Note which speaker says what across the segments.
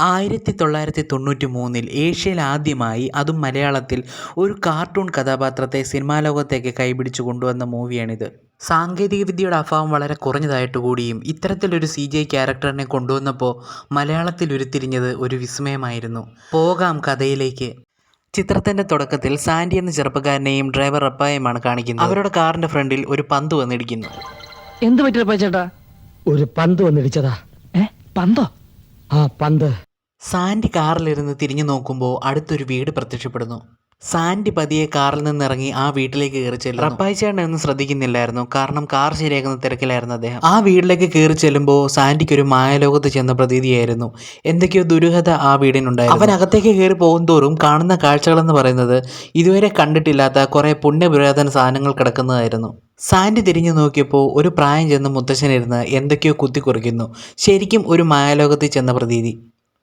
Speaker 1: 1993-ൽ ഏഷ്യയിൽ ആദ്യമായി, അതും മലയാളത്തിൽ, ഒരു കാർട്ടൂൺ കഥാപാത്രത്തെ സിനിമാലോകത്തേക്ക് കൈപിടിച്ചു കൊണ്ടുവന്ന മൂവിയാണിത്. സാങ്കേതികവിദ്യയുടെ അഭാവം വളരെ കുറഞ്ഞതായിട്ടുകൂടിയും ഇത്തരത്തിലൊരു CGI ക്യാരക്ടറിനെ കൊണ്ടുവന്നപ്പോൾ മലയാളത്തിൽ ഉരുത്തിരിഞ്ഞത് ഒരു വിസ്മയമായിരുന്നു. പോകാം കഥയിലേക്ക്. ചിത്രത്തിൻ്റെ തുടക്കത്തിൽ സാൻഡി എന്ന ചെറുപ്പക്കാരനെയും ഡ്രൈവർ റപ്പായെയുമാണ് കാണിക്കുന്നത്. അവരുടെ കാറിൻ്റെ ഫ്രണ്ടിൽ ഒരു പന്ത് വന്നിടിക്കുന്നു.
Speaker 2: എന്ത് പറ്റി റപ്പായി ചേട്ടാ?
Speaker 3: ഒരു പന്ത് വന്നിടിച്ചതാ.
Speaker 2: പന്തോ?
Speaker 3: ആ പന്ത്.
Speaker 1: സാൻഡി കാറിലിരുന്ന് തിരിഞ്ഞു നോക്കുമ്പോൾ അടുത്തൊരു വീട് പ്രത്യക്ഷപ്പെടുന്നു. സാൻഡി പതിയെ കാറിൽ നിന്നിറങ്ങി ആ വീട്ടിലേക്ക് കയറി ചെല്ലുന്നു. റപ്പായി ചേട്ടൻ ഒന്നും ശ്രദ്ധിക്കുന്നില്ലായിരുന്നു, കാരണം കാർ ശരിയാക്കുന്ന തിരക്കിലായിരുന്നു അദ്ദേഹം. ആ വീട്ടിലേക്ക് കയറി ചെല്ലുമ്പോൾ സാൻഡിക്ക് ഒരു മായലോകത്ത് ചെന്ന പ്രതീതിയായിരുന്നു. എന്തൊക്കെയോ ദുരൂഹത ആ വീടിനുണ്ടായിരുന്നു. അവൻ അകത്തേക്ക് കയറി പോകുന്തോറും കാണുന്ന കാഴ്ചകളെന്ന് പറയുന്നത് ഇതുവരെ കണ്ടിട്ടില്ലാത്ത കുറേ പുണ്യപുരാതന സാധനങ്ങൾ കിടക്കുന്നതായിരുന്നു. സാൻഡി തിരിഞ്ഞു നോക്കിയപ്പോൾ ഒരു പ്രായം ചെന്ന് മുത്തശ്ശനിരുന്ന് എന്തൊക്കെയോ കുത്തിക്കുറിക്കുന്നു. ശരിക്കും ഒരു മായാലോകത്തിൽ ചെന്ന പ്രതീതി.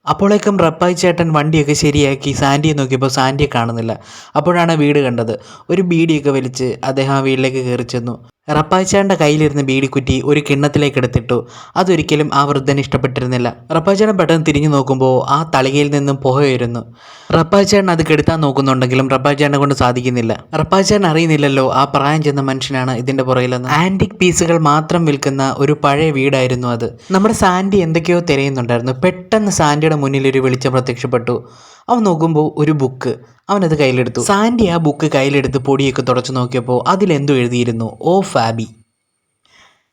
Speaker 1: അപ്പോഴേക്കും റപ്പായി ചേട്ടൻ വണ്ടിയൊക്കെ ശരിയാക്കി സാൻഡിയെ നോക്കിയപ്പോൾ സാൻഡിയെ കാണുന്നില്ല. അപ്പോഴാണ് വീട് കണ്ടത്. ഒരു ബീഡിയൊക്കെ വലിച്ച് അദ്ദേഹം ആ വീട്ടിലേക്ക് കയറി ചെന്നു. റപ്പായി ചേട്ടൻ്റെ കയ്യിലിരുന്ന് ബീഡിക്കുറ്റി ഒരു കിണ്ണത്തിലേക്ക് എടുത്തിട്ടു. അതൊരിക്കലും ആ വൃദ്ധന് ഇഷ്ടപ്പെട്ടിരുന്നില്ല. റപ്പായി ചേട്ടൻ പെട്ടെന്ന് തിരിഞ്ഞു നോക്കുമ്പോൾ ആ തളികയിൽ നിന്നും പുക ഉയരുന്നു. റപ്പായി ചേട്ടൻ അത് കെടുത്താൻ നോക്കുന്നുണ്ടെങ്കിലും റപ്പായി ചേട്ടനെ കൊണ്ട് സാധിക്കുന്നില്ല. റപ്പായി ചേട്ടൻ അറിയുന്നില്ലല്ലോ ആ പ്രായം ചെന്ന മനുഷ്യനാണ് ഇതിൻ്റെ പുറകിലെന്ന്. ആൻറ്റിക് പീസുകൾ മാത്രം വിൽക്കുന്ന ഒരു പഴയ വീടായിരുന്നു അത്. നമ്മുടെ സാൻഡി എന്തൊക്കെയോ തിരയുന്നുണ്ടായിരുന്നു. പെട്ടെന്ന് സാൻഡിയുടെ മുന്നിൽ ഒരു വെളിച്ചം പ്രത്യക്ഷപ്പെട്ടു. അവൻ നോക്കുമ്പോൾ ഒരു ബുക്ക്. അവനത് കയ്യിലെടുത്തു. സാൻഡി ആ ബുക്ക് കയ്യിലെടുത്ത് പൊടിയൊക്കെ തുടച്ചു നോക്കിയപ്പോൾ അതിലെന്തോ എഴുതിയിരുന്നു, ഓ ഫാബി.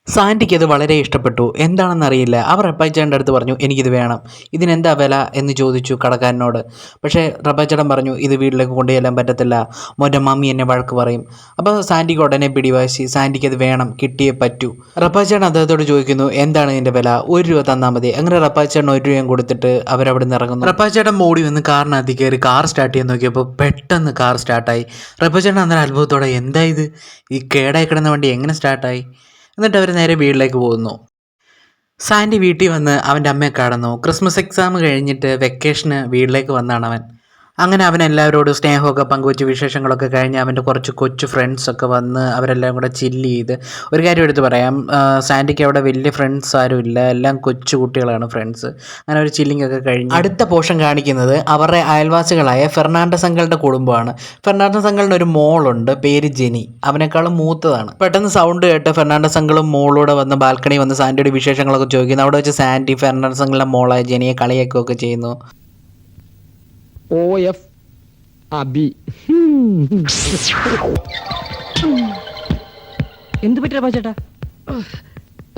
Speaker 1: സാൻഡിക്ക് അത് വളരെ ഇഷ്ടപ്പെട്ടു. എന്താണെന്നറിയില്ല. അവർ റപ്പായിച്ചേട്ടൻ്റെ അടുത്ത് പറഞ്ഞു, എനിക്കിത് വേണം. ഇതിനെന്താ വില എന്ന് ചോദിച്ചു കടക്കാരനോട്. പക്ഷേ റപ്പായിച്ചേട്ടൻ പറഞ്ഞു, ഇത് വീട്ടിലേക്ക് കൊണ്ടുചെല്ലാൻ പറ്റത്തില്ല, മോൻ്റെ മമ്മി എന്നെ വഴക്ക് പറയും. അപ്പോൾ സാൻഡിക്ക് ഉടനെ പിടിവാശി. സാൻഡിക്ക് അത് വേണം, കിട്ടിയേ പറ്റൂ. റപ്പായിച്ചേട്ടൻ അദ്ദേഹത്തോട് ചോദിക്കുന്നു, എന്താണ് ഇതിൻ്റെ വില? 1 രൂപ തന്നാൽ മതി. അങ്ങനെ റപ്പായിച്ചേട്ടൻ 1 രൂപയും കൊടുത്തിട്ട് അവരവിടെ നിന്ന് ഇറങ്ങുന്നു. റപ്പായിച്ചേട്ടൻ മോടി വന്ന് കാറിനകത്ത് കയറി കാർ സ്റ്റാർട്ട് ചെയ്യാൻ നോക്കിയപ്പോൾ പെട്ടെന്ന് കാർ സ്റ്റാർട്ടായി. റപ്പായിച്ചേട്ടൻ അന്നേരം അത്ഭുതത്തോടെ, എന്താ ഇത്, ഈ കേടായി കിടന്ന വണ്ടി എങ്ങനെ സ്റ്റാർട്ടായി? എന്നിട്ട് അവർ നേരെ വീട്ടിലേക്ക് പോകുന്നു. സാൻഡി വീട്ടിൽ വന്ന് അവൻ്റെ അമ്മയെ കാണുന്നു. ക്രിസ്മസ് എക്സാം കഴിഞ്ഞിട്ട് വെക്കേഷന് വീട്ടിലേക്ക് വന്നാണ് അവൻ. അങ്ങനെ അവൻ എല്ലാവരോടും സ്നേഹമൊക്കെ പങ്കുവച്ച് വിശേഷങ്ങളൊക്കെ കഴിഞ്ഞ് അവൻ്റെ കുറച്ച് കൊച്ചു ഫ്രണ്ട്സൊക്കെ വന്ന് അവരെല്ലാം കൂടെ ചില്ല് ചെയ്ത്. ഒരു കാര്യം എടുത്ത് പറയാം, സാൻഡിക്ക് അവിടെ വലിയ ഫ്രണ്ട്സ് ആരും ഇല്ല, എല്ലാം കൊച്ചു കുട്ടികളാണ് ഫ്രണ്ട്സ്. അങ്ങനെ ഒരു ചില്ലിങ് ഒക്കെ കഴിഞ്ഞ് അടുത്ത പോർഷൻ കാണിക്കുന്നത് അവരുടെ അയൽവാസികളായ ഫെർണാണ്ടസ് അങ്കിളുടെ കുടുംബമാണ്. ഫെർണാണ്ടസ് അങ്കിളിന് ഒരു മോളുണ്ട്, പേര് ജെനി. അവനേക്കാളും മൂത്തതാണ്. പെട്ടെന്ന് സൗണ്ട് കേട്ട് ഫെർണാണ്ടസ് അങ്കിളും മോളൂടെ വന്ന് ബാൽക്കണി വന്ന് സാൻഡിയുടെ വിശേഷങ്ങളൊക്കെ ചോദിക്കുന്നു. അവിടെ വെച്ച് സാൻഡി ഫെർണാണ്ടസ് അങ്കിളിൻ്റെ മോളായ ജെനിയെ കളിയാക്കുകയൊക്കെ ചെയ്യുന്നു.
Speaker 3: OF അബി.
Speaker 2: എന്ത് പറ്റി റപ്പായി ചേട്ടാ?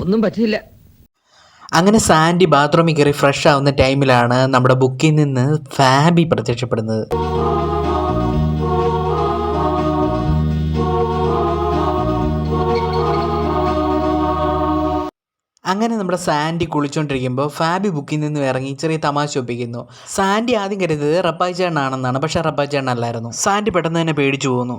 Speaker 3: ഒന്നും പറ്റിയില്ല.
Speaker 1: അങ്ങനെ സാൻഡി ബാത്റൂമിൽ കയറി ഫ്രഷ് ആവുന്ന ടൈമിലാണ് നമ്മുടെ ബുക്കിൽ നിന്ന് ഫാബി പ്രത്യക്ഷപ്പെടുന്നത്. അങ്ങനെ നമ്മുടെ സാൻഡി കുളിച്ചുകൊണ്ടിരിക്കുമ്പോൾ ഫാബി ബുക്കിൽ നിന്ന് ഇറങ്ങി ചെറിയ തമാശ ഒപ്പിക്കുന്നു. സാൻഡി ആദ്യം കരുതുന്നത് റപ്പായി ചേട്ടനാണെന്നാണ്, പക്ഷേ റപ്പായി ചേട്ടനല്ലായിരുന്നു. സാൻഡി പെട്ടെന്ന് തന്നെ പേടിച്ചു പോകുന്നു.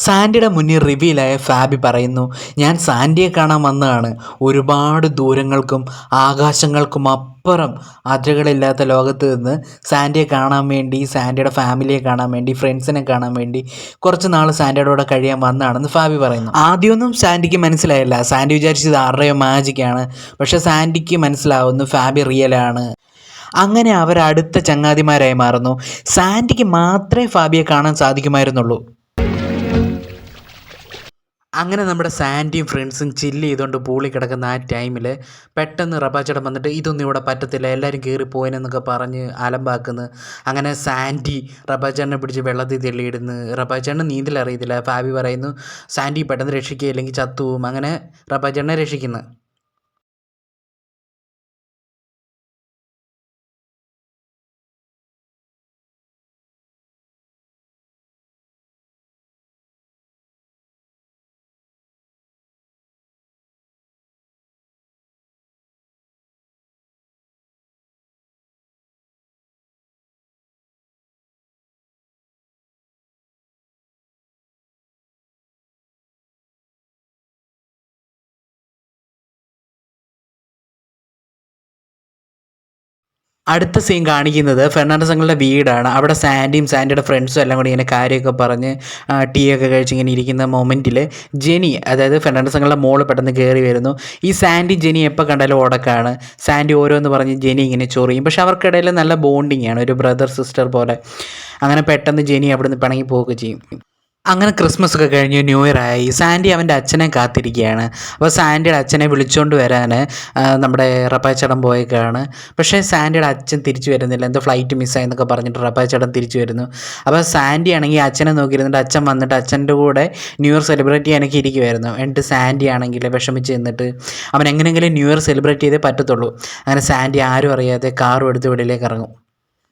Speaker 1: സാൻഡിയുടെ മുന്നിൽ റിവീലായ ഫാബി പറയുന്നു, ഞാൻ സാൻഡിയെ കാണാൻ വന്നതാണ്. ഒരുപാട് ദൂരങ്ങൾക്കും ആകാശങ്ങൾക്കും അപ്പുറം അതിരുകളില്ലാത്ത ലോകത്ത് നിന്ന് സാൻഡിയെ കാണാൻ വേണ്ടി, സാൻഡിയുടെ ഫാമിലിയെ കാണാൻ വേണ്ടി, ഫ്രണ്ട്സിനെ കാണാൻ വേണ്ടി കുറച്ച് നാൾ സാൻഡിയുടെ കൂടെ കഴിയാൻ വന്നതാണെന്ന് ഫാബി പറയുന്നു. ആദ്യമൊന്നും സാൻഡിക്ക് മനസ്സിലായില്ല. സാൻഡി വിചാരിച്ചത് ആരുടെയോ മാജിക്കാണ്. പക്ഷേ സാൻഡിക്ക് മനസ്സിലാവുന്നു ഫാബി റിയലാണ്. അങ്ങനെ അവരടുത്ത ചങ്ങാതിമാരായി മാറുന്നു. സാൻഡിക്ക് മാത്രമേ ഫാബിയെ കാണാൻ സാധിക്കുമായിരുന്നുള്ളൂ. അങ്ങനെ നമ്മുടെ സാൻഡിയും ഫ്രണ്ട്സും ചില്ല് ചെയ്തുകൊണ്ട് പൂളി കിടക്കുന്ന ആ ടൈമിൽ പെട്ടെന്ന് റപ്പാച്ചേട്ടൻ വന്നിട്ട്, ഇതൊന്നും ഇവിടെ പറ്റത്തില്ല, എല്ലാവരും കയറി പോയെന്നൊക്കെ പറഞ്ഞ് അലമ്പാക്കുന്നു. അങ്ങനെ സാൻഡി റപ്പാച്ചേട്ടനെ പിടിച്ച് വെള്ളത്തിൽ തെള്ളിയിടുന്നു. റപ്പാച്ചേട്ടന് നീന്തൽ അറിയത്തില്ല. ഫാബി പറയുന്നു, സാൻഡി പെട്ടെന്ന് രക്ഷിക്കുക, അല്ലെങ്കിൽ ചത്തുപോകും. അങ്ങനെ റപ്പാച്ചേട്ടനെ രക്ഷിക്കുന്നു. അടുത്ത സീൻ കാണിക്കുന്നത് ഫെർണാണ്ടസ് അങ്കിളുടെ വീടാണ്. അവിടെ സാൻഡിയും സാൻഡിയുടെ ഫ്രണ്ട്സും എല്ലാം കൂടി ഇങ്ങനെ കാര്യമൊക്കെ പറഞ്ഞ് ടീ ഒക്കെ കഴിച്ച് ഇങ്ങനെ ഇരിക്കുന്ന മൊമെൻറ്റിൽ ജെനി, അതായത് ഫെർണാണ്ടസ് അങ്കിളുടെ മോള് പെട്ടെന്ന് കയറി വരുന്നു. ഈ സാൻഡി ജെനി എപ്പോൾ കണ്ടാലും ഉടക്കാണ്. സാൻഡി ഓരോന്ന് പറഞ്ഞ് ജെനി ഇങ്ങനെ ചൊറിയും. പക്ഷെ അവർക്കിടയിൽ നല്ല ബോണ്ടിങ് ആണ്, ഒരു ബ്രദർ സിസ്റ്റർ പോലെ. അങ്ങനെ പെട്ടെന്ന് ജെനി അവിടെ നിന്ന് പിണങ്ങി പോവുക ചെയ്യും. അങ്ങനെ ക്രിസ്മസ് ഒക്കെ കഴിഞ്ഞ് ന്യൂ ഇയർ ആയി. സാൻഡി അവൻ്റെ അച്ഛനെ കാത്തിരിക്കുകയാണ്. അപ്പോൾ സാൻഡിയുടെ അച്ഛനെ വിളിച്ചുകൊണ്ട് വരാൻ നമ്മുടെ റപ്പാച്ചടം പോയേക്കാണ്. പക്ഷേ സാൻഡിയുടെ അച്ഛൻ തിരിച്ചു വരുന്നില്ല, എന്തോ ഫ്ലൈറ്റ് മിസ്സായി എന്നൊക്കെ പറഞ്ഞിട്ട് റപ്പാച്ചടം തിരിച്ചു വരുന്നു. അപ്പോൾ സാൻഡി ആണെങ്കിൽ അച്ഛനെ നോക്കിയിരുന്നിട്ട് അച്ഛൻ വന്നിട്ട് അച്ഛൻ്റെ കൂടെ ന്യൂ ഇയർ സെലിബ്രേറ്റ് ചെയ്യാനൊക്കെ ഇരിക്കുമായിരുന്നു. എന്നിട്ട് സാൻഡി ആണെങ്കിൽ വിഷമിച്ച് നിന്നിട്ട് അവൻ എങ്ങനെയെങ്കിലും ന്യൂ ഇയർ സെലിബ്രേറ്റ് ചെയ്തേ പറ്റത്തുള്ളൂ. അങ്ങനെ സാൻഡി ആരും അറിയാതെ കാറും എടുത്ത് വെളിയിലേക്ക് ഇറങ്ങും.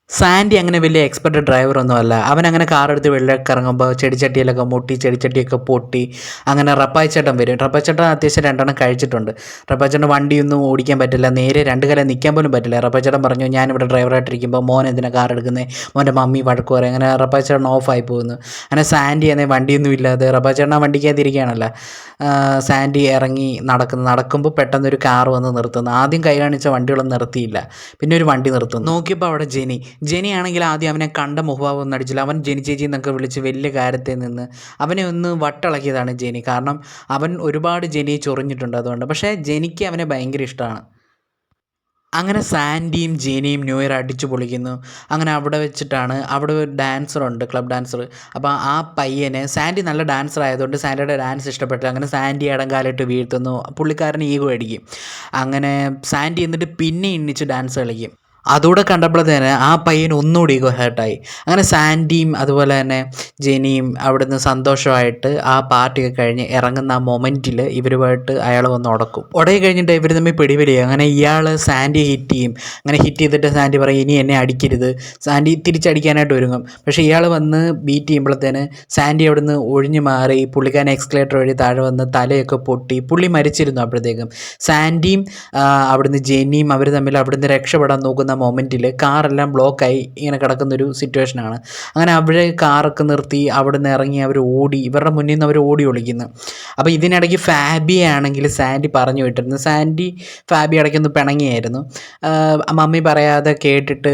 Speaker 1: സാൻഡി അങ്ങനെ വലിയ എക്സ്പെർട്ട് ഡ്രൈവറൊന്നും അല്ല. അവനങ്ങനെ കാറെടുത്ത് വെളിയിലേക്ക് ഇറങ്ങുമ്പോൾ ചെടിച്ചട്ടിയിലൊക്കെ മുട്ടി, ചെടിച്ചട്ടിയൊക്കെ പൊട്ടി. അങ്ങനെ റപ്പായിച്ചേട്ടൻ വരും. റപ്പായിച്ചേട്ടൻ അത്യാവശ്യം 2 എണ്ണം കഴിച്ചിട്ടുണ്ട്. റപ്പായിച്ചേട്ടൻ വണ്ടിയൊന്നും ഓടിക്കാൻ പറ്റില്ല, നേരെ 2 കാലം നിൽക്കാൻ പോലും പറ്റില്ല. റപ്പായിച്ചേട്ടൻ പറഞ്ഞു, ഞാനിവിടെ ഡ്രൈവറായിട്ടിരിക്കുമ്പോൾ മോൻ എന്തിനാണ് കാർ എടുക്കുന്നത്, മോൻ്റെ മമ്മി വഴക്ക് പറയും. അങ്ങനെ റപ്പായിച്ചേട്ടൻ ഓഫായി പോകുന്നു. അങ്ങനെ സാൻഡി എന്നെ വണ്ടിയൊന്നും ഇല്ലാതെ റപ്പായിച്ചേട്ടൻ വണ്ടിക്കകത്തിരിക്കുകയാണല്ല. സാൻഡി ഇറങ്ങി നടക്കുമ്പോൾ പെട്ടെന്നൊരു കാർ വന്ന് നിർത്തുന്നു. ആദ്യം കൈ കാണിച്ച വണ്ടികളൊന്നും നിർത്തിയില്ല, പിന്നെ ഒരു വണ്ടി നിർത്തുന്നു. നോക്കിയപ്പോൾ അവിടെ ജെനി ആണെങ്കിൽ ആദ്യം അവനെ കണ്ട മുഖഭാവം ഒന്നും അടിച്ചില്ല. അവൻ ജെനി ചേച്ചി എന്നൊക്കെ വിളിച്ച് വലിയ കാര്യത്തിൽ നിന്ന് അവനെ ഒന്ന് വട്ടിളക്കിയതാണ് ജെനി. കാരണം അവൻ ഒരുപാട് ജെനിയെ ചൊറിഞ്ഞിട്ടുണ്ട് അതുകൊണ്ട്. പക്ഷേ ജെനിക്ക് അവനെ ഭയങ്കര ഇഷ്ടമാണ്. അങ്ങനെ സാൻഡിയും ജെനിയും ന്യൂ ഇയർ അടിച്ചു പൊളിക്കുന്നു. അങ്ങനെ അവിടെ വെച്ചിട്ടാണ്, അവിടെ ഒരു ഡാൻസറുണ്ട്, ക്ലബ് ഡാൻസർ. അപ്പോൾ ആ പയ്യന്, സാൻഡി നല്ല ഡാൻസർ ആയതുകൊണ്ട് സാൻഡിയുടെ ഡാൻസ് ഇഷ്ടപ്പെട്ടില്ല. അങ്ങനെ സാൻഡി ഇടങ്കാലിട്ട് വീഴ്ത്തുന്നു. പുള്ളിക്കാരന് ഈഗോ അടിക്കും. അങ്ങനെ സാൻഡി എന്നിട്ട് പിന്നെ എണ്ണിച്ച് ഡാൻസ് കളിക്കും. അതുകൂടെ കണ്ടപ്പോഴത്തേന് ആ പയ്യന് ഒന്നുകൂടി ഈഗോ ഹേർട്ടായി. അങ്ങനെ സാൻഡിയും അതുപോലെ തന്നെ ജെനിയും അവിടുന്ന് സന്തോഷമായിട്ട് ആ പാർട്ടിയൊക്കെ കഴിഞ്ഞ് ഇറങ്ങുന്ന ആ മൊമെൻറ്റിൽ ഇവരുമായിട്ട് അയാൾ വന്ന് ഉടക്കി കഴിഞ്ഞിട്ട് ഇവർ തമ്മിൽ പിടിപിടിയും. അങ്ങനെ ഇയാൾ സാൻഡിയെ ഹിറ്റ് ചെയ്യും. അങ്ങനെ ഹിറ്റ് ചെയ്തിട്ട് സാൻഡി പറയും, ഇനി എന്നെ അടിക്കരുത്. സാൻഡി തിരിച്ചടിക്കാനായിട്ട് ഒരുങ്ങും. പക്ഷേ ഇയാൾ വന്ന് ബീറ്റ് ചെയ്യുമ്പോഴത്തേന് സാൻഡി അവിടുന്ന് ഒഴിഞ്ഞു മാറി പുള്ളിക്കാരൻ എക്സ്കലേറ്റർ വഴി താഴെ വന്ന് തലയൊക്കെ പൊട്ടി. പുള്ളി മരിച്ചിരുന്നു അപ്പോഴത്തേക്കും. സാൻഡിയും അവിടുന്ന് ജെനിയും അവർ തമ്മിൽ അവിടുന്ന് രക്ഷപ്പെടാൻ നോക്കുന്ന മൊമെൻറ്റിൽ കാറെല്ലാം ബ്ലോക്കായി ഇങ്ങനെ കിടക്കുന്നൊരു സിറ്റുവേഷനാണ്. അങ്ങനെ അവിടെ കാറൊക്കെ നിർത്തി അവിടുന്ന് ഇറങ്ങി അവർ ഓടി, ഇവരുടെ മുന്നിൽ നിന്ന് അവർ ഓടി ഒളിക്കുന്നു. അപ്പോൾ ഇതിനിടയ്ക്ക് ഫാബിയെ ആണെങ്കിൽ സാൻഡി പറഞ്ഞു വിട്ടിരുന്നു. ഫാബി ഇടയ്ക്കൊന്ന് പിണങ്ങിയായിരുന്നു. മമ്മി പറയാതെ കേട്ടിട്ട്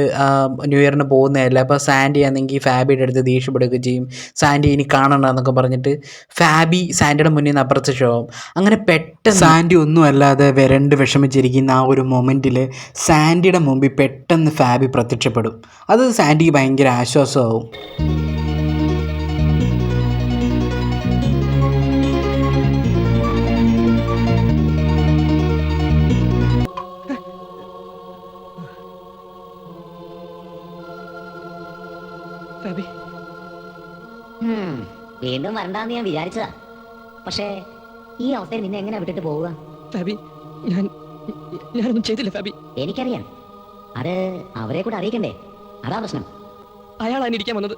Speaker 1: ന്യൂ ഇയറിന് പോകുന്നതല്ല. അപ്പോൾ സാൻഡി ആണെങ്കിൽ ഫാബിയുടെ അടുത്ത് ദേഷ്യപ്പെടുകയൊക്കെ ചെയ്യും. സാൻഡി ഇനി കാണണ്ട എന്നൊക്കെ പറഞ്ഞിട്ട് ഫാബി സാൻഡിയുടെ മുന്നിൽ നിന്ന് അപ്രത്യക്ഷമാവും. അങ്ങനെ പെട്ടെന്ന് സാൻഡി ഒന്നും അല്ലാതെ വരണ്ട് വിഷമിച്ചിരിക്കുന്ന ആ ഒരു മൊമെൻറ്റിൽ സാൻഡിയുടെ മുമ്പിൽ പെട്ടെന്ന് ഫാബി പ്രത്യക്ഷപ്പെടും. അത് സാൻഡിക്ക് ഭയങ്കര ആശ്വാസമാവും.
Speaker 2: ഫാബി,
Speaker 4: വീണ്ടും വരണ്ടാന്ന് ഞാൻ വിചാരിച്ചതാ. പക്ഷേ ഈ അവസ്ഥയിൽ നിന്നെ എങ്ങനെ വിട്ടിട്ട് പോവുക?
Speaker 2: ഫാബി, ഞാനൊന്നും ചെയ്തില്ല ഫാബി.
Speaker 4: എനിക്കറിയാം, അത് അവരെ കൂടെ അറിയിക്കണ്ടേ? അതാ പ്രശ്നം.
Speaker 2: അയാളാണ് ഇരിക്കാൻ വന്നത്.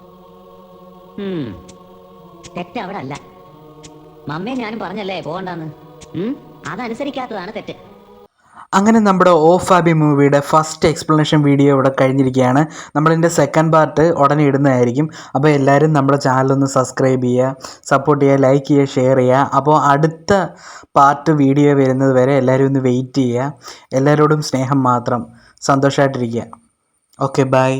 Speaker 4: തെറ്റ് അവിടെ അല്ല. മമ്മയെ ഞാനും പറഞ്ഞല്ലേ പോകണ്ടെന്ന്. അതനുസരിക്കാത്തതാണ് തെറ്റ്.
Speaker 1: അങ്ങനെ നമ്മുടെ ഓ ഫാബി മൂവിയുടെ ഫസ്റ്റ് എക്സ്പ്ലനേഷൻ വീഡിയോ ഇവിടെ കഴിഞ്ഞിരിക്കുകയാണ്. നമ്മളിതിൻ്റെ സെക്കൻഡ് പാർട്ട് ഉടനെ ഇടുന്നതായിരിക്കും. അപ്പോൾ എല്ലാവരും നമ്മുടെ ചാനലൊന്ന് സബ്സ്ക്രൈബ് ചെയ്യുക, സപ്പോർട്ട് ചെയ്യുക, ലൈക്ക് ചെയ്യുക, ഷെയർ ചെയ്യുക. അപ്പോൾ അടുത്ത പാർട്ട് വീഡിയോ വരുന്നത് വരെ എല്ലാവരും ഒന്ന് വെയിറ്റ് ചെയ്യുക. എല്ലാവരോടും സ്നേഹം മാത്രം. സന്തോഷമായിട്ടിരിക്കുക. Okay, by.